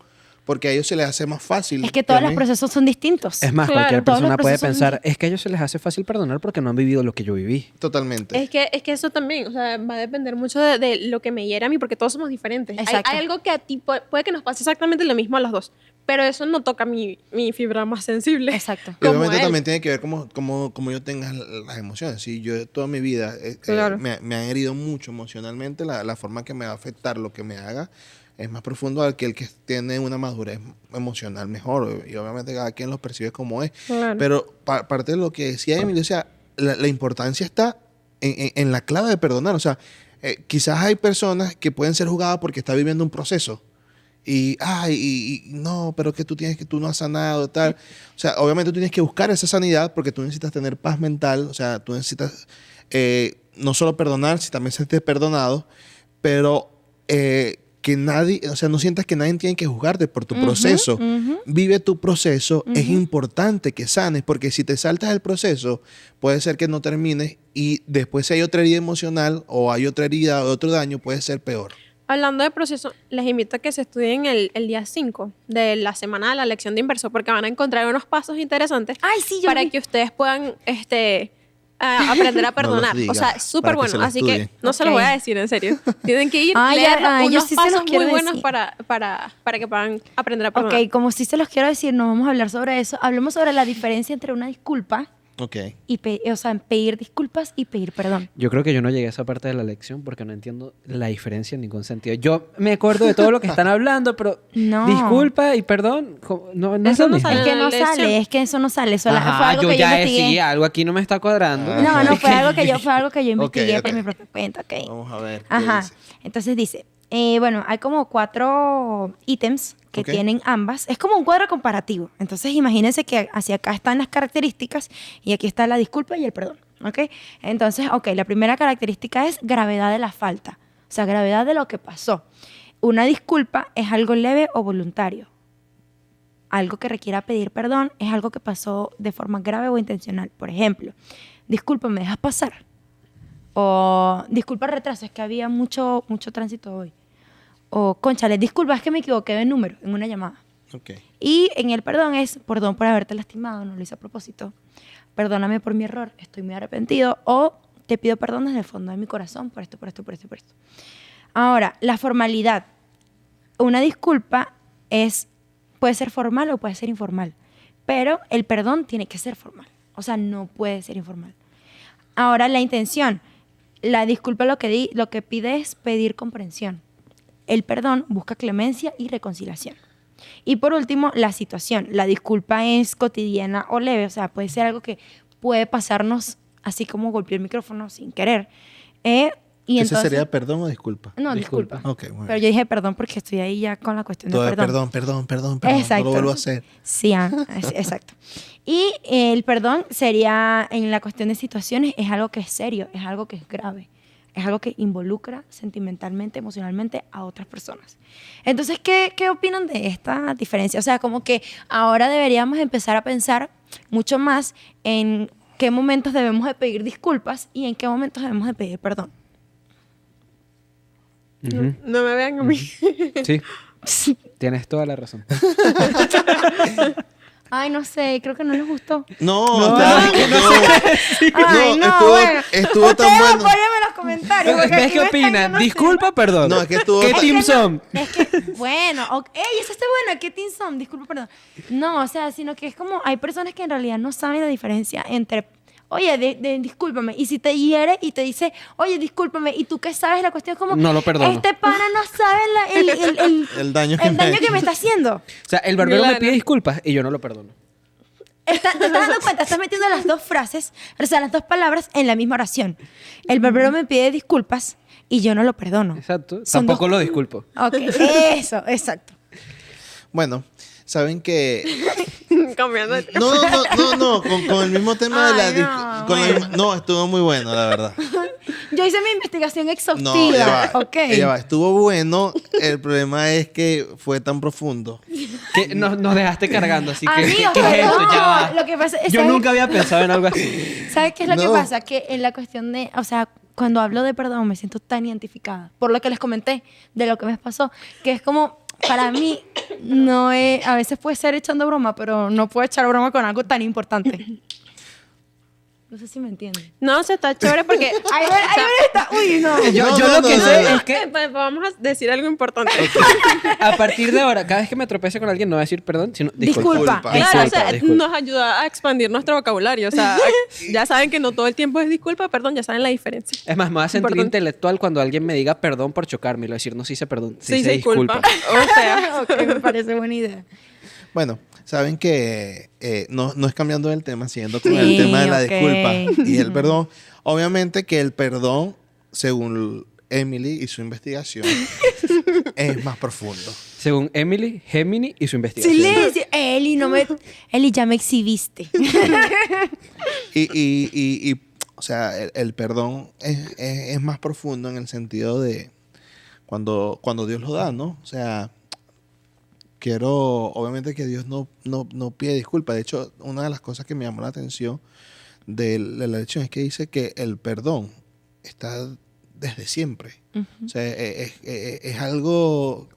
porque a ellos se les hace más fácil. Es que todos a los mí. procesos son distintos. Es más, Claro, cualquier todos los persona puede procesos pensar, es que a ellos se les hace fácil perdonar porque no han vivido lo que yo viví. Totalmente. Es que eso también, o sea, va a depender mucho de lo que me hiere a mí, porque todos somos diferentes. Exacto. Hay algo que a ti puede que nos pase exactamente lo mismo a los dos, pero eso no toca mi fibra más sensible. Exacto. Y como obviamente él. también tiene que ver cómo yo tenga las emociones. Si yo toda mi vida Claro. me han herido mucho emocionalmente, la forma que me va a afectar lo que me haga es más profundo al que el que tiene una madurez emocional mejor. Y obviamente cada quien lo percibe como es. Claro. Pero parte de lo que decía Emilio, o sea, la importancia está en la clave de perdonar. O sea, quizás hay personas que pueden ser juzgadas porque están viviendo un proceso. Y no, pero que tú no has sanado, tal. O sea, obviamente tú tienes que buscar esa sanidad porque tú necesitas tener paz mental. O sea, tú necesitas no solo perdonar, sino también serte perdonado, pero que nadie, o sea, no sientas que nadie tiene que juzgarte por tu proceso. Vive tu proceso. Es importante que sanes porque si te saltas el proceso, puede ser que no termines y después si hay otra herida emocional o hay otra herida o otro daño, puede ser peor. Hablando de proceso, les invito a que se estudien el día 5 de la semana de la lección de inversor porque van a encontrar unos pasos interesantes Ay, sí, yo para vi. que ustedes puedan aprender a No los perdonar. digas, O sea, es súper para que se bueno. lo Así que estudien. no se los Ok. voy a decir, en serio. Tienen que ir, Ay, ya leer va, yo unos sí se los pasos quiero muy buenos decir. para que puedan aprender a perdonar. Ok, como sí se los quiero decir, no vamos a hablar sobre eso. Hablemos sobre la diferencia entre una disculpa Ok. y o sea, pedir disculpas y pedir perdón. Yo creo que yo no llegué a esa parte de la lección porque no entiendo la diferencia en ningún sentido. Yo me acuerdo de todo lo que están hablando, pero No. disculpa y perdón, no es Eso lo no mismo. sale. Es que no lección. sale, es que eso no sale. Fue Ajá, algo yo que yo ya investigué. sí, algo aquí no me está cuadrando. No, no, fue algo que yo investigué Ok, por ok. mi propia cuenta, ok. Vamos a ver. ¿qué Ajá. dice? Entonces dice, bueno, hay como 4 ítems que Ok. tienen ambas. Es como un cuadro comparativo. Entonces imagínense que hacia acá están las características y aquí está la disculpa y el perdón. ¿Ok? Entonces, ok, la primera característica es gravedad de la falta. O sea, gravedad de lo que pasó. Una disculpa es algo leve o voluntario. Algo que requiera pedir perdón es algo que pasó de forma grave o intencional. Por ejemplo, disculpa, ¿me dejas pasar? O disculpa el retraso, es que había mucho tránsito hoy. O, cónchale, disculpa, es que me equivoqué de número en una llamada. Ok. Y en el perdón es, perdón por haberte lastimado, no lo hice a propósito. Perdóname por mi error, estoy muy arrepentido. O te pido perdón desde el fondo de mi corazón por esto, por esto, por esto, por esto. Ahora, la formalidad. Una disculpa puede ser formal o puede ser informal. Pero el perdón tiene que ser formal. O sea, no puede ser informal. Ahora, la intención. La disculpa lo que pide es pedir comprensión. El perdón busca clemencia y reconciliación. Y por último, la situación. La disculpa es cotidiana o leve, o sea, puede ser algo que puede pasarnos así como golpear el micrófono sin querer. Y ¿Ese entonces, sería perdón o disculpa? no, Disculpa. disculpa. Ok, muy Pero bien. yo dije perdón porque estoy ahí ya con la cuestión Todo de es perdón. perdón. No Exacto. lo vuelvo a hacer. Sí, exacto. Y el perdón sería, en la cuestión de situaciones, es algo que es serio, es algo que es grave, es algo que involucra sentimentalmente, emocionalmente a otras personas. Entonces, ¿qué opinan de esta diferencia? O sea, como que ahora deberíamos empezar a pensar mucho más en qué momentos debemos de pedir disculpas y en qué momentos debemos de pedir perdón. Ujú. No me vean a mí. Sí, tienes toda la razón. Ay, no sé, creo que no les gustó. No, Ay, no, estuvo, bueno. estuvo tan Ustedes bueno. apóyenme en los comentarios. porque ¿Ves aquí qué me están, yo opinan? no sé. ¿Disculpa, perdón? No, es que estuvo ¿Qué tan- team Es que son? Es que, bueno, ey, esa está buena, ¿qué team son? Disculpa, perdón. No, o sea, sino que es como, hay personas que en realidad no saben la diferencia entre, oye, discúlpame, y si te hiere y te dice, oye, discúlpame, y tú qué sabes, la cuestión es como, No lo perdono. este pana no sabe El daño que el daño que me está haciendo. O sea, el barbero me Claro. pide disculpas y yo no lo perdono. ¿Te estás dando cuenta? Estás metiendo las dos frases, o sea, las dos palabras en la misma oración. El barbero me pide disculpas y yo no lo perdono. Exacto. Son Tampoco dos- lo disculpo. Ok, eso, exacto. Bueno, saben que Cambiando de tema. No, con el mismo tema de la Ay, no, con la bueno. misma- no, estuvo muy bueno, la verdad. Yo hice mi investigación No, exhaustiva. ya va, Ok. ya va, estuvo bueno, el problema es que fue tan profundo. Que nos dejaste cargando, así que Amigos, ¿qué es pero esto? no, Ya va. lo que pasa es Yo ¿sabes? nunca había pensado en algo así. ¿Sabes qué es lo que No. pasa? Que en la cuestión de, o sea, cuando hablo de perdón me siento tan identificada por lo que les comenté de lo que me pasó, que es como, para mí, no es, a veces puede ser echando broma, pero no puedo echar broma con algo tan importante. No sé si me entienden. No, se está chévere porque... Ahí está. Uy, no. Yo No, lo no, que no, sé no. es que Pues vamos a decir algo importante. a partir de ahora, cada vez que me tropece con alguien, no voy a decir perdón, sino disculpa. Disculpa. Disculpa. Claro, o sea, Disculpa. nos ayuda a expandir nuestro vocabulario. O sea, ya saben que no todo el tiempo es disculpa, perdón, ya saben la diferencia. Es más, me voy a sentir Importante. intelectual cuando alguien me diga perdón por chocarme y lo decir, no, sí se perdón, sí, Sí, se se disculpa. O sea, Ok, me parece buena idea. Bueno, saben que no es cambiando el tema, siguiendo con Sí, el tema de la ok. disculpa y el perdón. Obviamente que el perdón, según Emily y su investigación, es más profundo. Según Emily, Gemini y su investigación. Silencio. Eli, ya me exhibiste. Y o sea, el perdón es más profundo en el sentido de cuando Dios lo da, ¿no? O sea, obviamente que Dios no pide disculpas. De hecho, una de las cosas que me llamó la atención de la lección es que dice que el perdón está desde siempre. O sea, es algo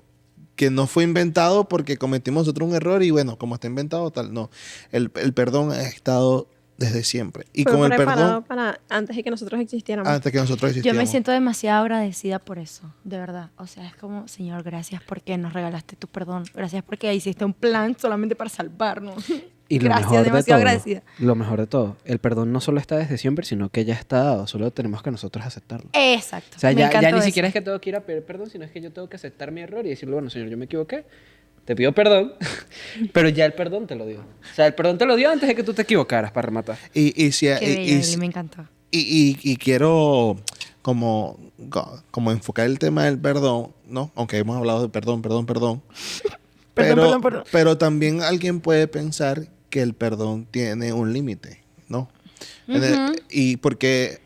que no fue inventado porque cometimos nosotros un error y bueno, como está inventado tal, no. El perdón ha estado desde siempre. Y Fue con el preparado perdón, para antes de que nosotros existiéramos. antes que nosotros Yo existíamos. me siento demasiado agradecida por eso, de verdad. O sea, es como, Señor, gracias porque nos regalaste tu perdón. Gracias porque hiciste un plan solamente para salvarnos. Y lo Gracias, mejor de demasiado todo, agradecida. lo mejor de todo, el perdón no solo está desde siempre, sino que ya está dado, solo tenemos que nosotros aceptarlo. Exacto. O sea, me ya encantó ni eso. siquiera es que tengo que ir a pedir perdón, sino es que yo tengo que aceptar mi error y decirle, bueno, Señor, yo me equivoqué, te pido perdón, pero ya el perdón te lo dio. O sea, el perdón te lo dio antes de que tú te equivocaras, para rematar. Y si, Qué bello, Eli, me encantó. y quiero como enfocar el tema del perdón, ¿no? Aunque hemos hablado de perdón. Perdón. Pero también alguien puede pensar que el perdón tiene un límite, ¿no? Y porque,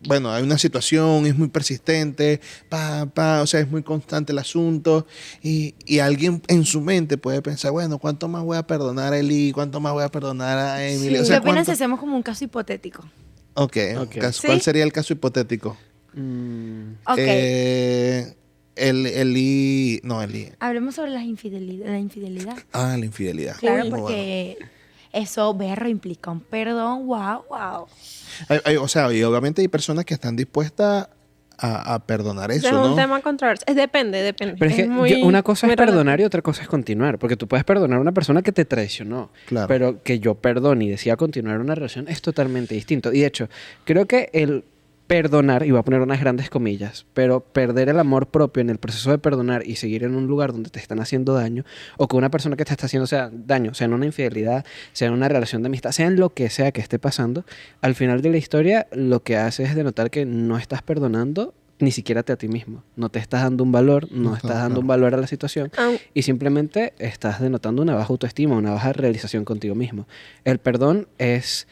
bueno, hay una situación, es muy persistente, o sea, es muy constante el asunto, y alguien en su mente puede pensar, bueno, ¿cuánto más voy a perdonar a Eli? ¿Cuánto más voy a perdonar a Emily? Sí. O sea, ¿Qué opinan si ¿cuánto? hacemos como un caso hipotético? Ok, Ok. ¿cuál ¿Sí? sería el caso hipotético? Ok. Eli. Hablemos sobre la infidelidad. La infidelidad. Claro, Muy bueno. porque eso, berro, implica un perdón. Wow. O sea, y obviamente hay personas que están dispuestas a perdonar Ese eso, es un ¿no? tema controversial. Depende. Pero es que muy- una cosa muy es perdonar relativo. y otra cosa es continuar. Porque tú puedes perdonar a una persona que te traicionó. Claro. Pero que yo perdone y decida continuar una relación es totalmente distinto. Y de hecho, creo que el perdonar, y voy a poner unas grandes comillas, pero perder el amor propio en el proceso de perdonar y seguir en un lugar donde te están haciendo daño, o que una persona que te está haciendo daño, sea en una infidelidad, sea en una relación de amistad, sea en lo que sea que esté pasando, al final de la historia lo que hace es denotar que no estás perdonando ni siquiera a ti mismo. No te estás dando un valor, no Ajá, estás dando claro. un valor a la situación Aun- y simplemente estás denotando una baja autoestima, una baja realización contigo mismo. El perdón es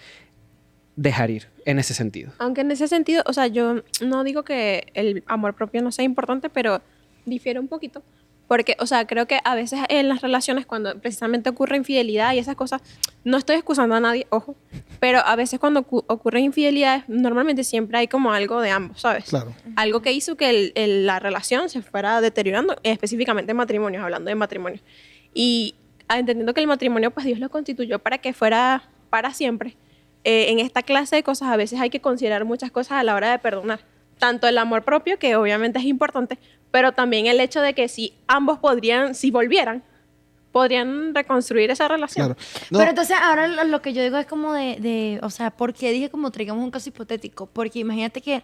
dejar ir en ese sentido. Aunque en ese sentido, o sea, yo no digo que el amor propio no sea importante, pero difiere un poquito. Porque, o sea, creo que a veces en las relaciones, cuando precisamente ocurre infidelidad y esas cosas, no estoy excusando a nadie, ojo, pero a veces cuando ocurren infidelidades, normalmente siempre hay como algo de ambos, ¿sabes? Claro. Algo que hizo que la relación se fuera deteriorando, específicamente en matrimonios, hablando de matrimonios. Y entendiendo que el matrimonio, pues Dios lo constituyó para que fuera para siempre. En esta clase de cosas a veces hay que considerar muchas cosas a la hora de perdonar. Tanto el amor propio, que obviamente es importante, pero también el hecho de que si ambos si volvieran, podrían reconstruir esa relación. Claro. No, Pero entonces ahora lo que yo digo es como o sea, ¿por qué dije como traigamos un caso hipotético? Porque imagínate que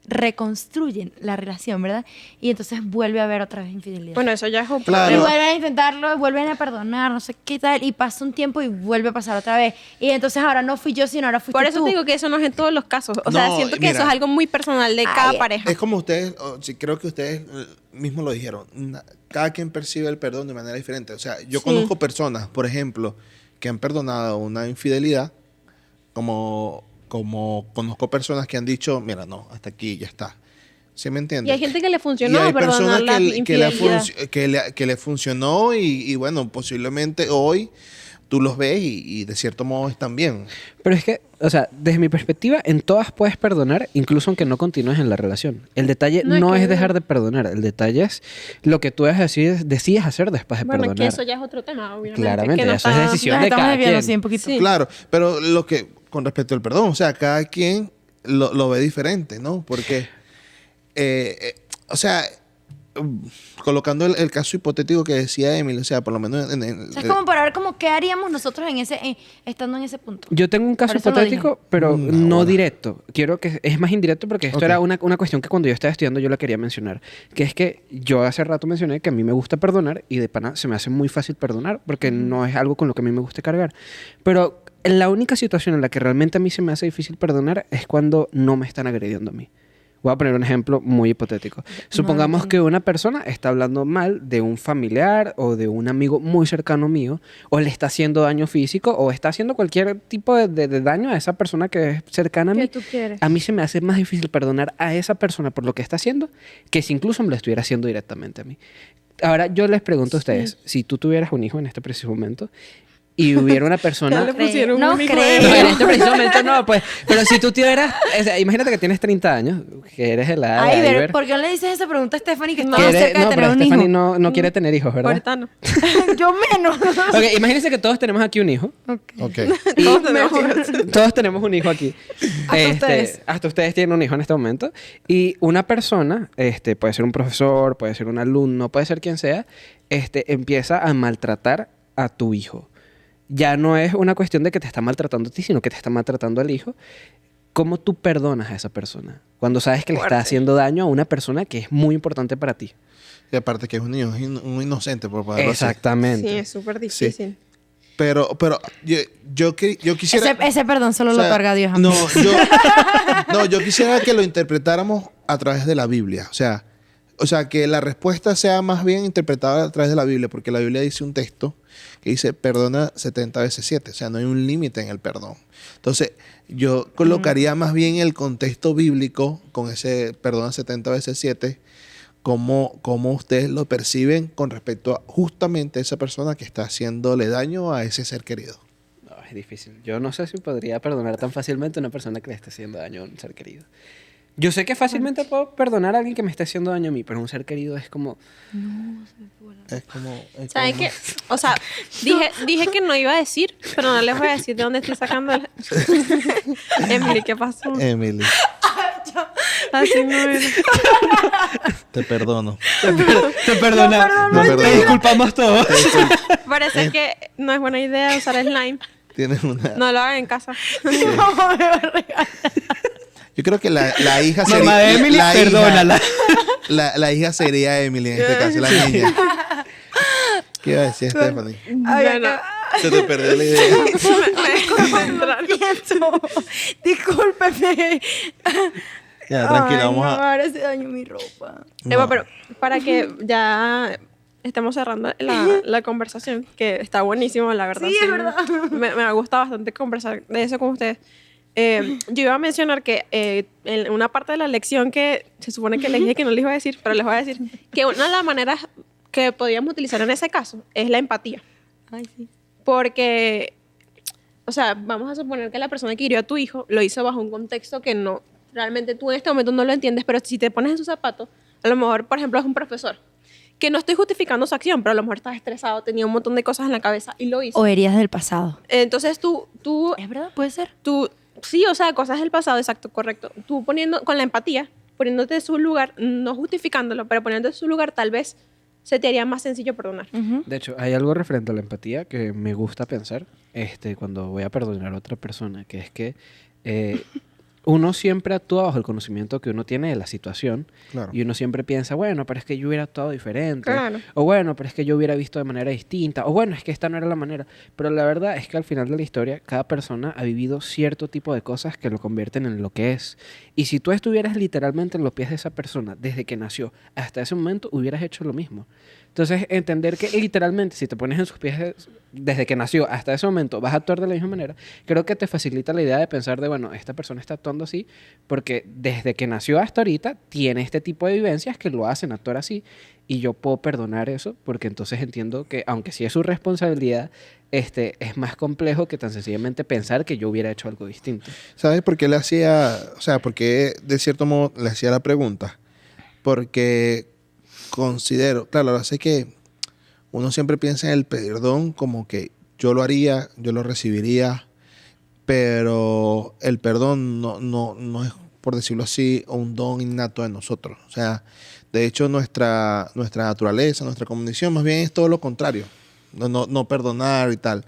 reconstruyen la relación, ¿verdad? Y entonces vuelve a haber otra vez infidelidad. Bueno, eso ya es un Claro. Y problema. vuelven a intentarlo, vuelven a perdonar, no sé qué tal, y pasa un tiempo y vuelve a pasar otra vez. Y entonces ahora no fui yo, sino ahora fuiste Por eso tú. te digo que eso no es en todos los casos. O sea, No, siento que mira. eso es algo muy personal de cada Ay, pareja. es como ustedes, sí, creo que ustedes mismos lo dijeron. Cada quien percibe el perdón de manera diferente. O sea, yo Sí. conozco personas, por ejemplo, que han perdonado una infidelidad, como conozco personas que han dicho, mira, no, hasta aquí ya está. ¿Sí me entiendes? Y hay gente que le Y funcionó hay perdonar personas la infidelidad. que le funcionó y bueno, posiblemente hoy tú los ves y de cierto modo están bien. Pero es que, o sea, desde mi perspectiva, en todas puedes perdonar, incluso aunque no continúes en la relación. El detalle No, no es es que- dejar de perdonar, el detalle es lo que tú decides hacer después de Bueno, que perdonar. eso ya es otro tema, obviamente. Claramente, que no eso es está- decisión Nos de estamos cada desviando, quien. sí, un poquito. Sí. Claro, pero lo que con respecto al perdón, o sea, cada quien lo ve diferente, ¿no? Porque, o sea, colocando el caso hipotético que decía Emily, o sea, por lo menos O sea, es como para ver como qué haríamos nosotros estando en ese punto. Yo tengo un caso Por eso lo hipotético, pero No, no bueno. directo. Quiero que es más indirecto porque esto Ok. era una cuestión que cuando yo estaba estudiando yo la quería mencionar. Que es que yo hace rato mencioné que a mí me gusta perdonar y de pana se me hace muy fácil perdonar porque no es algo con lo que a mí me gusta cargar. Pero la única situación en la que realmente a mí se me hace difícil perdonar es cuando no me están agrediendo a mí. Voy a poner un ejemplo muy hipotético. Supongamos que una persona está hablando mal de un familiar o de un amigo muy cercano mío, o le está haciendo daño físico, o está haciendo cualquier tipo de daño a esa persona que es cercana a ¿Qué mí. tú quieres? A mí se me hace más difícil perdonar a esa persona por lo que está haciendo que si incluso me lo estuviera haciendo directamente a mí. Ahora yo les pregunto a ustedes, si tú tuvieras un hijo en este preciso momento y hubiera una Ya persona... le pusieron No un hijo creo. No, en este preciso momento no, pues. Pero si tú tuvieras... O sea, imagínate que tienes 30 años, que eres el edad de Ay, Iber, ¿por qué no le dices esa pregunta a Stephanie que está que más eres- cerca de no, tener pero un Stephanie hijo? no quiere tener hijos, ¿verdad? Ahorita no. Yo menos. Ok, imagínense que todos tenemos aquí un hijo. Ok. Y Todos tenemos todos tenemos un hijo aquí. ustedes. Hasta ustedes tienen un hijo en este momento. Y una persona, puede ser un profesor, puede ser un alumno, puede ser quien sea, empieza a maltratar a tu hijo. Ya no es una cuestión de que te está maltratando a ti, sino que te está maltratando al hijo. ¿Cómo tú perdonas a esa persona? Cuando sabes que le Fuerte. está haciendo daño a una persona que es muy importante para ti. Y aparte que es un niño, es un inocente, por poderlo decir. Exactamente. Sí, es súper difícil. Pero yo quisiera... Ese perdón solo o lo sea, otorga Dios. amigo. yo quisiera que lo interpretáramos a través de la Biblia. O sea, que la respuesta sea más bien interpretada a través de la Biblia, porque la Biblia dice un texto que dice perdona 70 veces 7. O sea, no hay un límite en el perdón. Entonces, yo colocaría más bien el contexto bíblico con ese perdona 70 veces 7, cómo ustedes lo perciben con respecto a justamente esa persona que está haciéndole daño a ese ser querido. No, es difícil. Yo no sé si podría perdonar tan fácilmente a una persona que le esté haciendo daño a un ser querido. Yo sé que fácilmente puedo perdonar a alguien que me esté haciendo daño a mí, pero un ser querido es como... Es como... ¿Saben qué? O sea, dije que no iba a decir, pero no les voy a decir de dónde estoy sacando el... Emily, ¿qué pasó? Emily, Así no era. te perdono. Te perdonamos. No, perdona. Te disculpamos todos. Parece que no es buena idea usar slime. Tienes una... No lo hagan en casa. Yo creo que la hija sería... Mamá de Emily, la hija- perdónala. La hija sería Emily en este caso, la niña. ¿Qué iba a decir Stephanie? Ay, Bueno. Se te perdió la idea. Discúlpeme. Ya, tranquila, Ay, vamos no, a... ahora se dañó mi ropa. Eva, pero para que ya estemos cerrando la conversación, que está buenísimo, la verdad. Sí, es verdad. Me gusta bastante conversar de eso con ustedes. Yo iba a mencionar que en una parte de la lección que se supone que les dije que no les iba a decir, pero les voy a decir que una de las maneras que podíamos utilizar en ese caso es la empatía. Ay, sí. Porque, o sea, vamos a suponer que la persona que hirió a tu hijo lo hizo bajo un contexto que no, realmente tú en este momento no lo entiendes, pero si te pones en sus zapatos, a lo mejor, por ejemplo, es un profesor, que no estoy justificando su acción, pero a lo mejor estaba estresado, tenía un montón de cosas en la cabeza y lo hizo. O heridas del pasado. Entonces tú, ¿Es verdad? ¿Puede ser? sí, o sea, cosas del pasado, exacto, correcto. Tú poniendo, con la empatía, poniéndote en su lugar, no justificándolo, pero poniéndote en su lugar, tal vez se te haría más sencillo perdonar. Ujú. De hecho, hay algo referente a la empatía que me gusta pensar cuando voy a perdonar a otra persona, que es que uno siempre actúa bajo el conocimiento que uno tiene de la situación. Claro. Y uno siempre piensa, bueno, pero es que yo hubiera actuado diferente. Claro. O bueno, pero es que yo hubiera visto de manera distinta. O bueno, es que esta no era la manera. Pero la verdad es que al final de la historia, cada persona ha vivido cierto tipo de cosas que lo convierten en lo que es. Y si tú estuvieras literalmente en los pies de esa persona desde que nació hasta ese momento, hubieras hecho lo mismo. Entonces, entender que literalmente si te pones en sus pies desde que nació hasta ese momento vas a actuar de la misma manera, creo que te facilita la idea de pensar de, bueno, esta persona está actuando así porque desde que nació hasta ahorita tiene este tipo de vivencias que lo hacen actuar así y yo puedo perdonar eso porque entonces entiendo que aunque sí es su responsabilidad, es más complejo que tan sencillamente pensar que yo hubiera hecho algo distinto. ¿Sabes por qué le hacía, o sea, por qué de cierto modo le hacía la pregunta? Porque considero, claro, ahora sé que uno siempre piensa en el perdón como que yo lo haría, yo lo recibiría, pero el perdón no es, por decirlo así, un don innato de nosotros. O sea, de hecho nuestra naturaleza, nuestra condición, más bien es todo lo contrario, no perdonar y tal.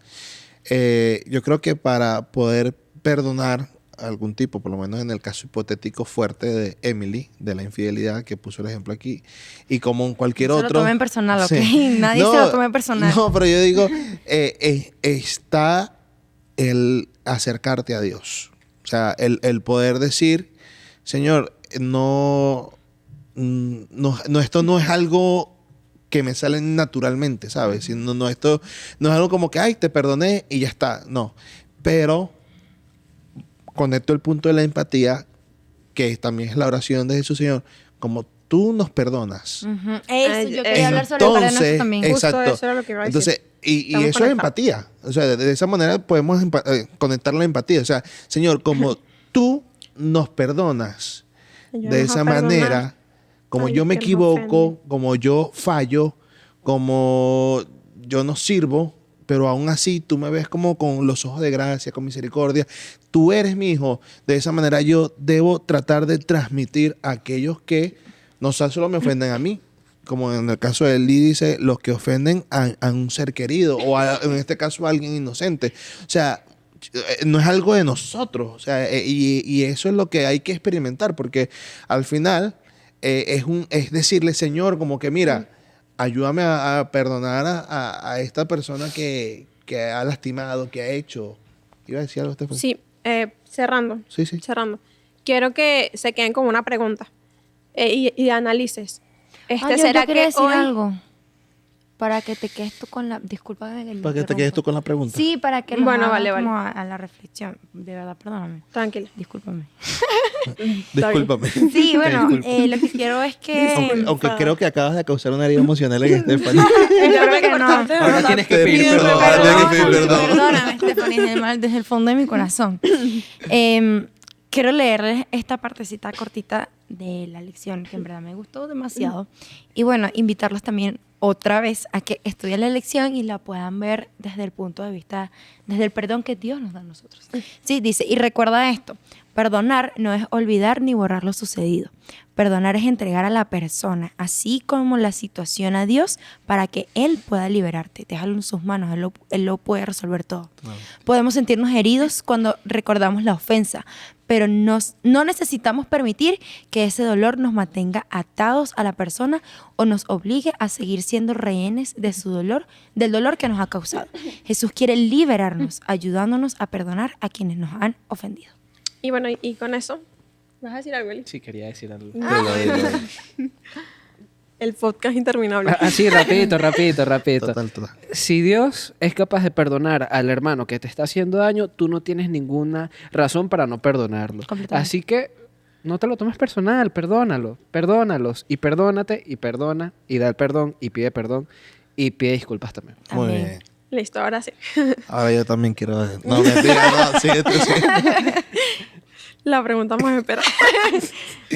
Yo creo que para poder perdonar algún tipo, por lo menos en el caso hipotético fuerte de Emily, de la infidelidad que puso el ejemplo aquí, y como en cualquier No otro... se lo tomen personal, ¿ok? Sí. Nadie se lo tome personal. No, pero yo digo, está el acercarte a Dios. O sea, el poder decir, Señor, esto no es algo que me sale naturalmente, ¿sabes? Sino, esto no es algo como que, ay, te perdoné y ya está. No, pero conecto el punto de la empatía, que también es la oración de Jesús, Señor, como tú nos perdonas. Ujú. Eso, yo quería Eso. hablar sobre el perdón Entonces, también. Justo exacto. eso era lo que iba a decir. Entonces, y Estamos eso es conectados. empatía. O sea, de esa manera podemos conectar la empatía. O sea, Señor, como tú nos perdonas de Ayúdanos esa a perdonar manera, como a yo los me que nos equivoco, ofenden. como yo fallo, como yo no sirvo, pero aún así tú me ves como con los ojos de gracia, con misericordia. Tú eres mi hijo. De esa manera yo debo tratar de transmitir a aquellos que no solo me ofenden a mí, como en el caso de Lee dice, los que ofenden a un ser querido o en este caso a alguien inocente. O sea, no es algo de nosotros. O sea, y eso es lo que hay que experimentar, porque al final es decirle, Señor, como que mira, ayúdame a perdonar a esta persona que ha lastimado, que ha hecho. ¿Iba a decir algo, Estefan? Sí, cerrando. Sí, sí. Cerrando. Quiero que se queden con una pregunta y analices. Yo ¿Será quería que decir hoy... algo. Para que te quedes tú con la... Discúlpame que Para que te quedes tú con la pregunta. Sí, para que nos Bueno, haga vale, como a la reflexión. De verdad, perdóname. Tranquila. Discúlpame. Discúlpame. Sí, bueno, Disculpa. lo que quiero es que... Aunque creo que acabas de causar una herida emocional en Stephanie. Espero que no. Ahora tienes que Te pedir pido perdón. perdón. Ahora tienes que pedir perdón. Perdóname, Stephanie, desde el fondo de mi corazón. Quiero leerles esta partecita cortita de la lección, que en verdad me gustó demasiado. Y bueno, invitarlos también otra vez a que estudien la lección y la puedan ver desde el punto de vista, desde el perdón que Dios nos da a nosotros. Sí, dice, y recuerda esto, perdonar no es olvidar ni borrar lo sucedido. Perdonar es entregar a la persona, así como la situación a Dios, para que Él pueda liberarte. Déjalo en sus manos, Él lo puede resolver todo. Podemos sentirnos heridos cuando recordamos la ofensa, pero no necesitamos permitir que ese dolor nos mantenga atados a la persona o nos obligue a seguir siendo rehenes de su dolor, del dolor que nos ha causado. Jesús quiere liberarnos, ayudándonos a perdonar a quienes nos han ofendido. Y bueno, y con eso, ¿vas a decir algo, Eli? Sí, quería decir algo. El podcast interminable. Así, rapidito. Total. Si Dios es capaz de perdonar al hermano que te está haciendo daño, tú no tienes ninguna razón para no perdonarlo. Completamente. Así que no te lo tomes personal, perdónalos y perdónate y perdona y da el perdón y pide disculpas también. Muy Amén. bien. Listo, ahora sí. Ahora yo también quiero... No, mentira, no. Sigue tú, sigue. La pregunta más espera.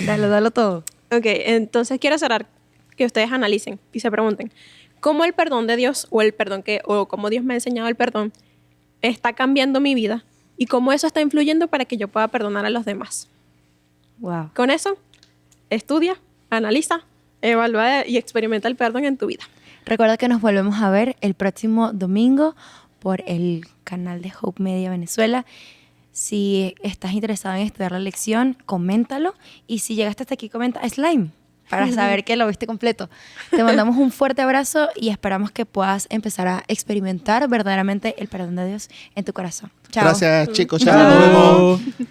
Dalo todo. Ok, entonces quiero cerrar que ustedes analicen y se pregunten cómo el perdón de Dios o cómo Dios me ha enseñado el perdón está cambiando mi vida y cómo eso está influyendo para que yo pueda perdonar a los demás. Wow. Con eso, estudia, analiza, evalúa y experimenta el perdón en tu vida. Recuerda que nos volvemos a ver el próximo domingo por el canal de Hope Media Venezuela. Si estás interesado en estudiar la lección, coméntalo. Y si llegaste hasta aquí, comenta slime para saber que lo viste completo. Te mandamos un fuerte abrazo y esperamos que puedas empezar a experimentar verdaderamente el perdón de Dios en tu corazón. Chao. Gracias, chicos. Chao. Chao. Nos vemos.